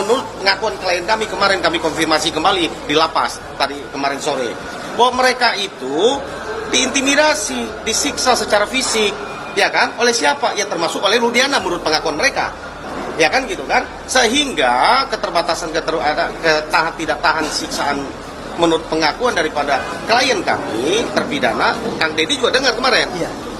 menurut pengakuan klien kami kemarin, kami konfirmasi kembali di lapas tadi kemarin sore, bahwa mereka itu diintimidasi, disiksa secara fisik, ya kan? Oleh siapa? Ya termasuk oleh Rudiana menurut pengakuan mereka, ya kan gitu kan? Sehingga keterbatasan tidak tahan siksaan menurut pengakuan daripada klien kami terpidana, Kang Deddy juga dengar kemarin,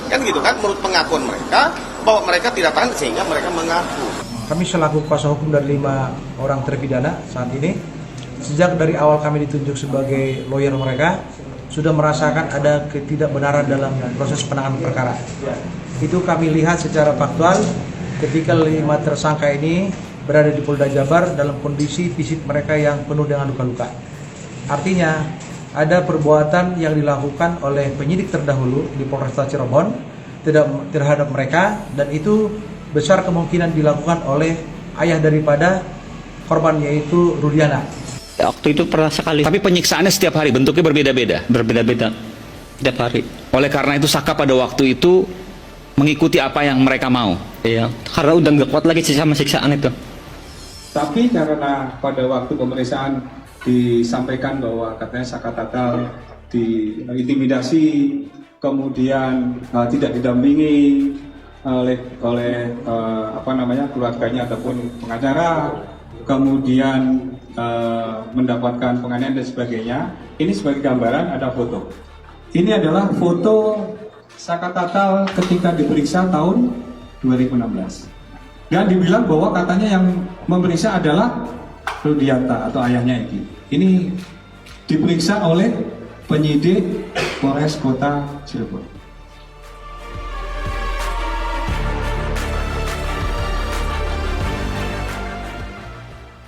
kan gitu kan? Menurut pengakuan mereka bahwa mereka tidak tahan sehingga mereka mengaku. Kami selaku kuasa hukum dari 5 orang terpidana saat ini, sejak dari awal kami ditunjuk sebagai lawyer mereka, sudah merasakan ada ketidakbenaran dalam proses penanganan perkara. Itu kami lihat secara faktual ketika 5 tersangka ini berada di Polda Jabar dalam kondisi fisik mereka yang penuh dengan luka-luka. Artinya, ada perbuatan yang dilakukan oleh penyidik terdahulu di Polresta Cirebon terhadap mereka, dan itu besar kemungkinan dilakukan oleh ayah daripada korban, yaitu Rudiana. Waktu itu pernah sekali, tapi penyiksaannya setiap hari, bentuknya berbeda-beda setiap hari. Oleh karena itu Saka pada waktu itu mengikuti apa yang mereka mau. Iya, karena udah nggak kuat lagi sama siksaan itu. Tapi karena pada waktu pemeriksaan disampaikan bahwa katanya Saka Tatal diintimidasi, kemudian tidak didampingi oleh keluarganya ataupun pengacara, kemudian mendapatkan penganiayaan dan sebagainya. Ini sebagai gambaran ada foto. Ini adalah foto Saka Tatal ketika diperiksa tahun 2016. Dan dibilang bahwa katanya yang memeriksa adalah Rudianta atau ayahnya Egy. Ini diperiksa oleh penyidik Polres Kota Cirebon.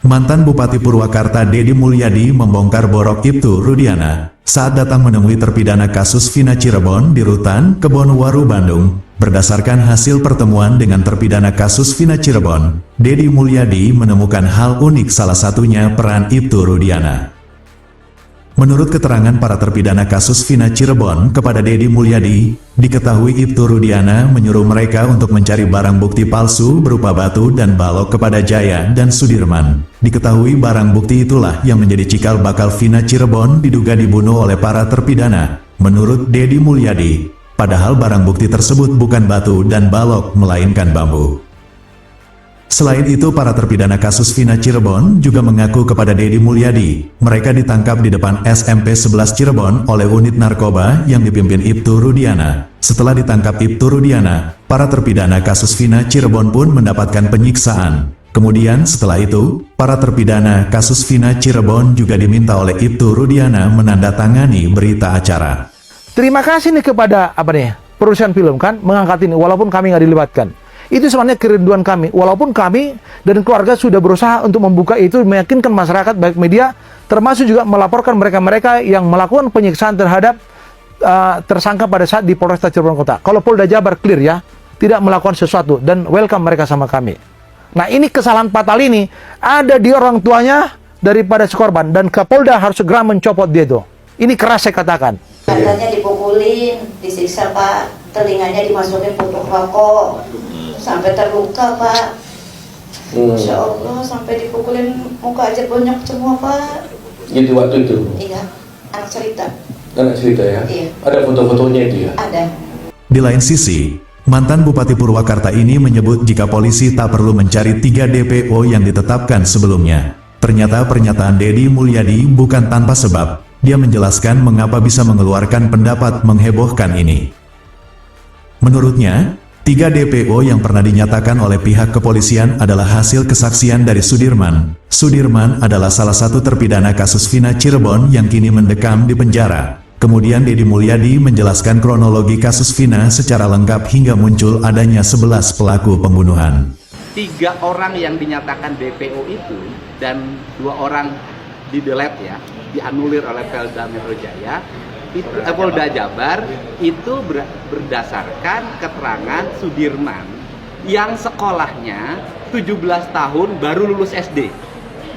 Mantan Bupati Purwakarta Deddy Mulyadi membongkar borok Ibtu Rudiana saat datang menemui terpidana kasus Vina Cirebon di Rutan Kebonwaru, Bandung. Berdasarkan hasil pertemuan dengan terpidana kasus Vina Cirebon, Deddy Mulyadi menemukan hal unik, salah satunya peran Ibtu Rudiana. Menurut keterangan para terpidana kasus Vina Cirebon kepada Deddy Mulyadi, diketahui Ibtu Rudiana menyuruh mereka untuk mencari barang bukti palsu berupa batu dan balok kepada Jaya dan Sudirman. Diketahui barang bukti itulah yang menjadi cikal bakal Vina Cirebon diduga dibunuh oleh para terpidana. Menurut Deddy Mulyadi, padahal barang bukti tersebut bukan batu dan balok melainkan bambu. Selain itu, para terpidana kasus Vina Cirebon juga mengaku kepada Deddy Mulyadi, mereka ditangkap di depan SMP 11 Cirebon oleh unit narkoba yang dipimpin Ibtu Rudiana. Setelah ditangkap Ibtu Rudiana, para terpidana kasus Vina Cirebon pun mendapatkan penyiksaan. Kemudian setelah itu, para terpidana kasus Vina Cirebon juga diminta oleh Ibtu Rudiana menandatangani berita acara. Terima kasih nih kepada perusahaan film kan mengangkat ini walaupun kami nggak dilibatkan. Itu sebenarnya kerinduan kami, walaupun kami dan keluarga sudah berusaha untuk membuka itu, meyakinkan masyarakat, baik media, termasuk juga melaporkan mereka-mereka yang melakukan penyiksaan terhadap tersangka pada saat di Polresta Cirebon Kota. Kalau Polda Jabar clear ya, tidak melakukan sesuatu, dan welcome mereka sama kami. Nah, ini kesalahan fatal ini ada di orang tuanya daripada si korban, dan Kapolda harus segera mencopot dia itu. Ini keras saya katakan. Katanya dipukulin, disiksa Pak, telinganya dimasukin pupuk rokok, sampai terluka Pak. Masya Allah, sampai dipukulin muka aja bonyok semua Pak. Gitu waktu itu? Iya, anak cerita. Anak cerita ya? Iya. Ada foto-fotonya itu ya? Ada. Di lain sisi, mantan Bupati Purwakarta ini menyebut jika polisi tak perlu mencari 3 DPO yang ditetapkan sebelumnya. Ternyata pernyataan Deddy Mulyadi bukan tanpa sebab. Dia menjelaskan mengapa bisa mengeluarkan pendapat menghebohkan ini. Menurutnya, 3 DPO yang pernah dinyatakan oleh pihak kepolisian adalah hasil kesaksian dari Sudirman. Sudirman adalah salah satu terpidana kasus Vina Cirebon yang kini mendekam di penjara. Kemudian Deddy Mulyadi menjelaskan kronologi kasus Vina secara lengkap hingga muncul adanya 11 pelaku pembunuhan. 3 orang yang dinyatakan DPO itu dan 2 orang di-delete ya, dianulir oleh Polda Metro Jaya, Polda Jabar itu berdasarkan keterangan Sudirman yang sekolahnya 17 tahun baru lulus SD.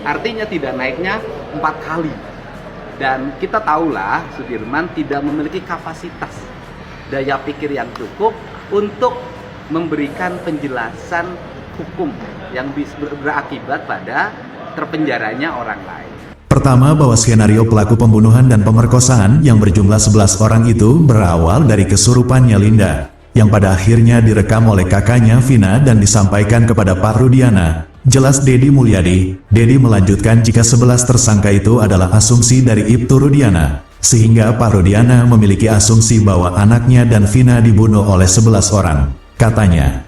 Artinya tidak naiknya 4 kali. Dan kita tahulah Sudirman tidak memiliki kapasitas daya pikir yang cukup untuk memberikan penjelasan hukum yang berakibat pada terpenjaranya orang lain. Pertama, bahwa skenario pelaku pembunuhan dan pemerkosaan yang berjumlah 11 orang itu berawal dari kesurupannya Linda, yang pada akhirnya direkam oleh kakaknya Vina dan disampaikan kepada Pak Rudiana. Jelas Dedi Mulyadi. Dedi melanjutkan jika 11 tersangka itu adalah asumsi dari Ibtu Rudiana, sehingga Pak Rudiana memiliki asumsi bahwa anaknya dan Vina dibunuh oleh 11 orang. Katanya,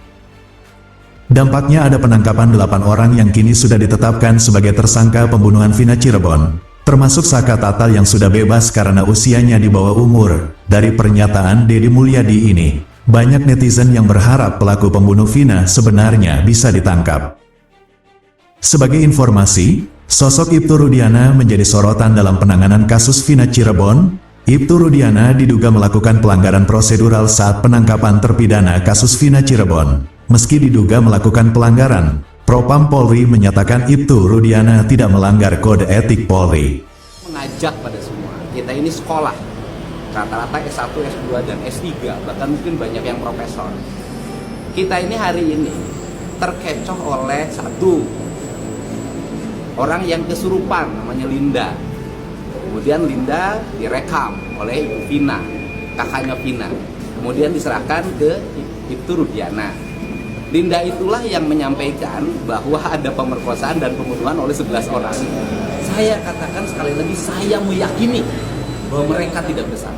dampaknya ada penangkapan 8 orang yang kini sudah ditetapkan sebagai tersangka pembunuhan Vina Cirebon, termasuk Saka Tatal yang sudah bebas karena usianya di bawah umur. Dari pernyataan Dedi Mulyadi ini, banyak netizen yang berharap pelaku pembunuh Vina sebenarnya bisa ditangkap. Sebagai informasi, sosok Ibtu Rudiana menjadi sorotan dalam penanganan kasus Vina Cirebon. Ibtu Rudiana diduga melakukan pelanggaran prosedural saat penangkapan terpidana kasus Vina Cirebon. Meski diduga melakukan pelanggaran, Propam Polri menyatakan Ibtu Rudiana tidak melanggar kode etik Polri. Mengajak pada semua, kita ini sekolah, rata-rata S1, S2, dan S3, bahkan mungkin banyak yang profesor. Kita ini hari ini terkecoh oleh satu orang yang kesurupan, namanya Linda. Kemudian Linda direkam oleh Ibu Vina, kakaknya Vina. Kemudian diserahkan ke Ibtu Rudiana. Linda itulah yang menyampaikan bahwa ada pemerkosaan dan pembunuhan oleh 11 orang. Saya katakan sekali lagi, saya meyakini bahwa mereka tidak bersalah.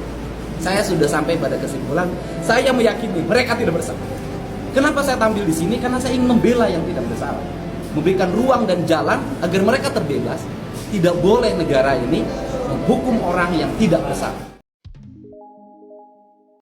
Saya sudah sampai pada kesimpulan, saya meyakini mereka tidak bersalah. Kenapa saya tampil di sini? Karena saya ingin membela yang tidak bersalah, memberikan ruang dan jalan agar mereka terbebas. Tidak boleh negara ini menghukum orang yang tidak bersalah.